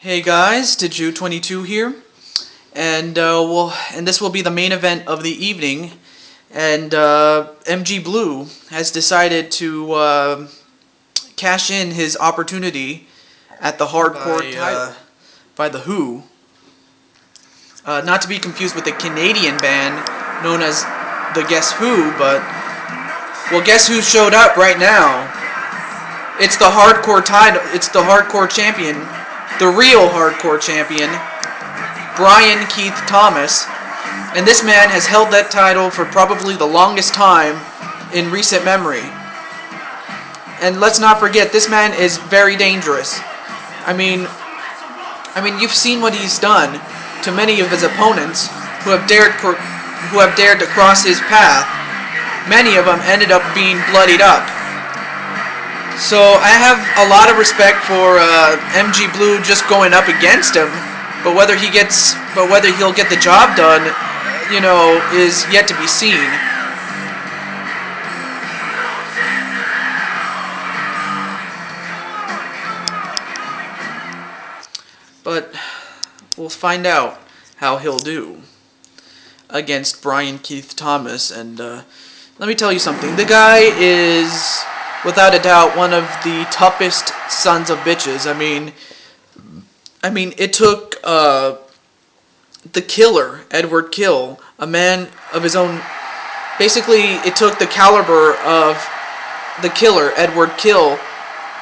Hey guys, Diju22 here, and this will be the main event of the evening. And MG Blue has decided to cash in his opportunity at the hardcore title by the Who. Not to be confused with the Canadian band known as the Guess Who, but well, guess who showed up right now? It's the hardcore title. It's the hardcore champion. The real hardcore champion, Brian Keith Thomas, and this man has held that title for probably the longest time in recent memory. And let's not forget, this man is very dangerous. I mean, you've seen what he's done to many of his opponents who have dared to cross his path. Many of them ended up being bloodied up. So I have a lot of respect for MG Blue just going up against him, but whether he'll get the job done, is yet to be seen. But we'll find out how he'll do against Brian Keith Thomas. And let me tell you something. The guy is, without a doubt, one of the toughest sons of bitches. I mean, it took the killer, Edward Kill, a man of his own. Basically, it took the caliber of the killer, Edward Kill,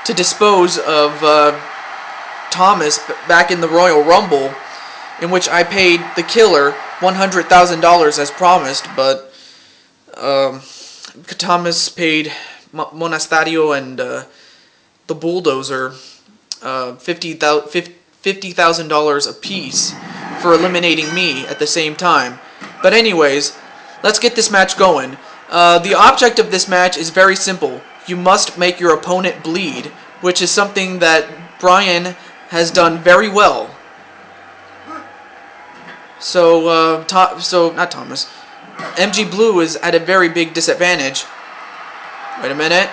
to dispose of Thomas back in the Royal Rumble, in which I paid the killer $100,000 as promised, but Thomas paid Monasterio and the Bulldozer $50,000 apiece for eliminating me at the same time. But anyways, let's get this match going. The object of this match is very simple. You must make your opponent bleed, which is something that Brian has done very well. So, not Thomas. MG Blue is at a very big disadvantage. Wait a minute.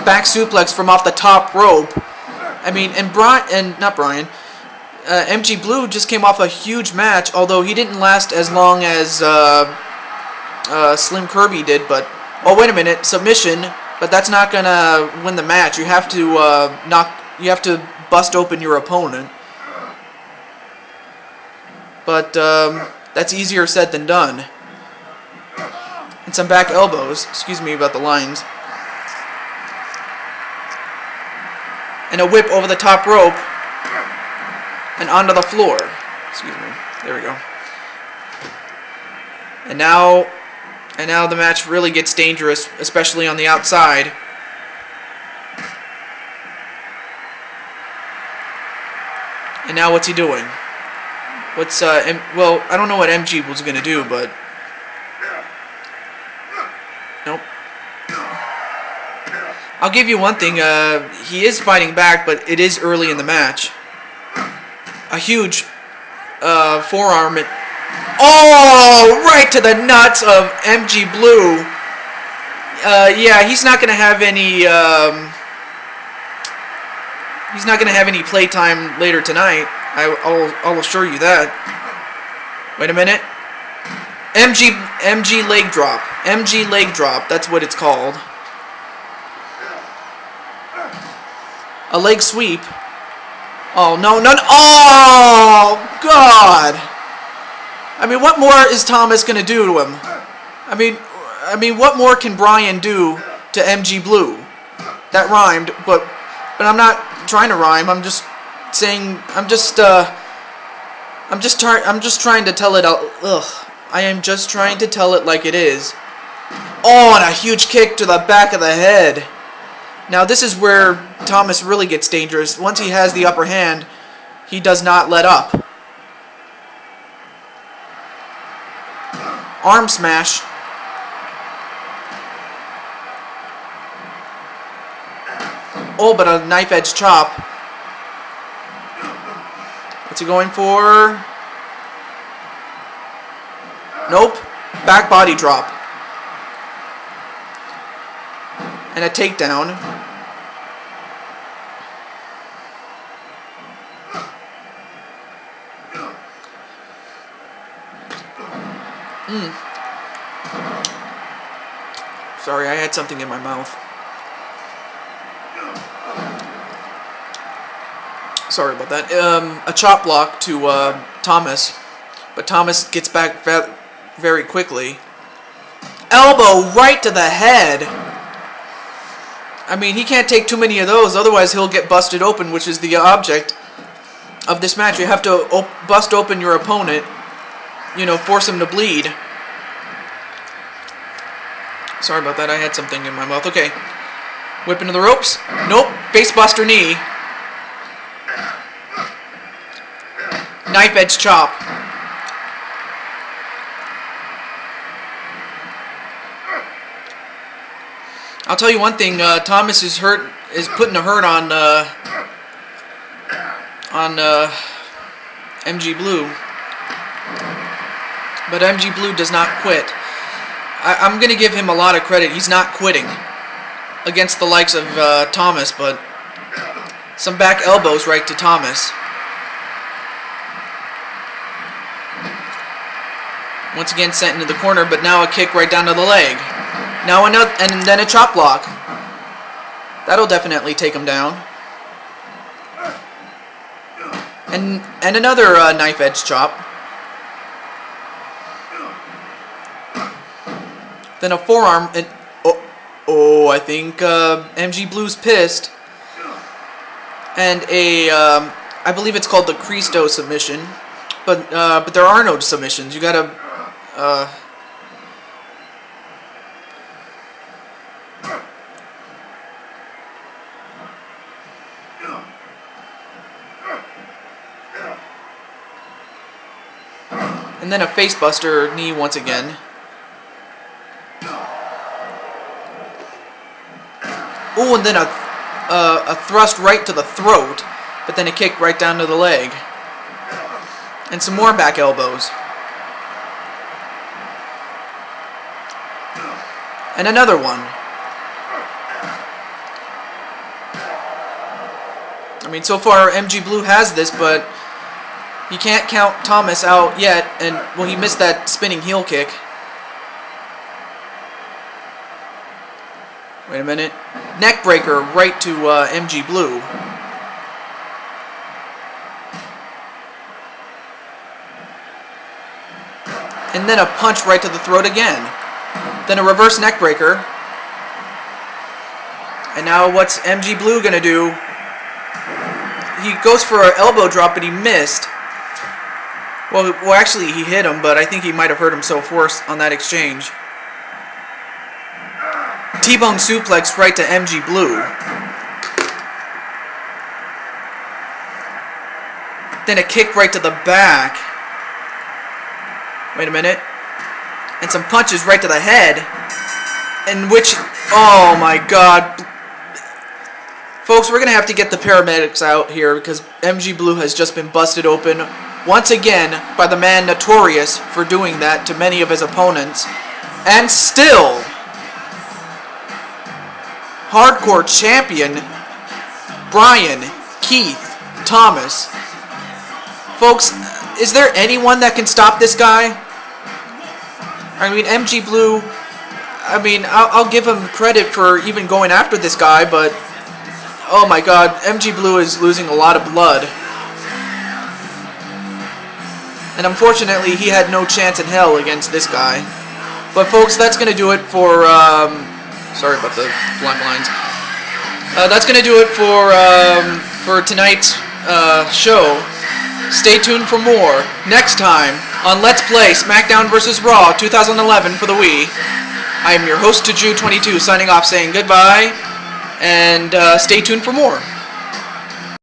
Back suplex from off the top rope. MG Blue just came off a huge match, although he didn't last as long as Slim Kirby did. But oh, wait a minute, submission. But that's not gonna win the match. You have to You have to bust open your opponent. But that's easier said than done. And some back elbows. Excuse me about the lines. And a whip over the top rope. And onto the floor. Excuse me. There we go. And now the match really gets dangerous, especially on the outside. And now what's he doing? Well, I don't know what MG was going to do, but nope. I'll give you one thing, he is fighting back, but it is early in the match. A huge forearm. Oh, right to the nuts of MG Blue. Yeah, he's not going to have any playtime later tonight. I'll assure you that. Wait a minute. MG leg drop. MG leg drop. That's what it's called. A leg sweep. Oh, no. Oh, God. What more is Thomas going to do to him? What more can Brian do to MG Blue? That rhymed, but I'm not trying to rhyme. I'm just saying. I'm just trying to tell it out. I am just trying to tell it like it is. Oh, and a huge kick to the back of the head. Now this is where Thomas really gets dangerous. Once he has the upper hand, he does not let up. Arm smash. Oh, but a knife edge chop. What's he going for? Nope. Back body drop. And a takedown. Sorry, I had something in my mouth. Sorry about that. A chop block to Thomas, but Thomas gets back very quickly. Elbow right to the head. I mean, he can't take too many of those, otherwise he'll get busted open, which is the object of this match. You have to bust open your opponent, you know, force him to bleed. Sorry about that, I had something in my mouth. Okay. Whip into the ropes. Nope. Facebuster knee. Knife edge chop. I'll tell you one thing, Thomas is putting a hurt on MG Blue. But MG Blue does not quit. I'm going to give him a lot of credit. He's not quitting against the likes of Thomas, but some back elbows right to Thomas. Once again sent into the corner, but now a kick right down to the leg. Now another, and then a chop block. That'll definitely take him down. And another knife edge chop. Then a forearm, and I think MG Blue's pissed. And I believe it's called the Cristo submission, but there are no submissions. You gotta, and then a facebuster knee once again. Ooh, and then a thrust right to the throat, but then a kick right down to the leg. And some more back elbows. And another one. I mean, so far MG Blue has this, but you can't count Thomas out yet. And, well, he missed that spinning heel kick. Wait a minute. Neck breaker right to MG Blue. And then a punch right to the throat again. Then a reverse neck breaker. And now what's MG Blue gonna do? He goes for an elbow drop, but he missed. Well, actually he hit him, but I think he might have hurt himself worse on that exchange. T-bone suplex right to MG Blue. Then a kick right to the back. Wait a minute. And some punches right to the head. In which, oh my god. Folks, we're going to have to get the paramedics out here because MG Blue has just been busted open once again by the man notorious for doing that to many of his opponents. And still, hardcore champion Brian Keith Thomas. Folks, is there anyone that can stop this guy? I mean, MG Blue, I mean, I'll give him credit for even going after this guy, but oh my god, MG Blue is losing a lot of blood. And unfortunately, he had no chance in hell against this guy. But folks, that's going to do it for, sorry about the black lines. That's going to do it for tonight's show. Stay tuned for more next time on Let's Play SmackDown vs. Raw 2011 for the Wii. I am your host, Ju22, signing off saying goodbye, and stay tuned for more.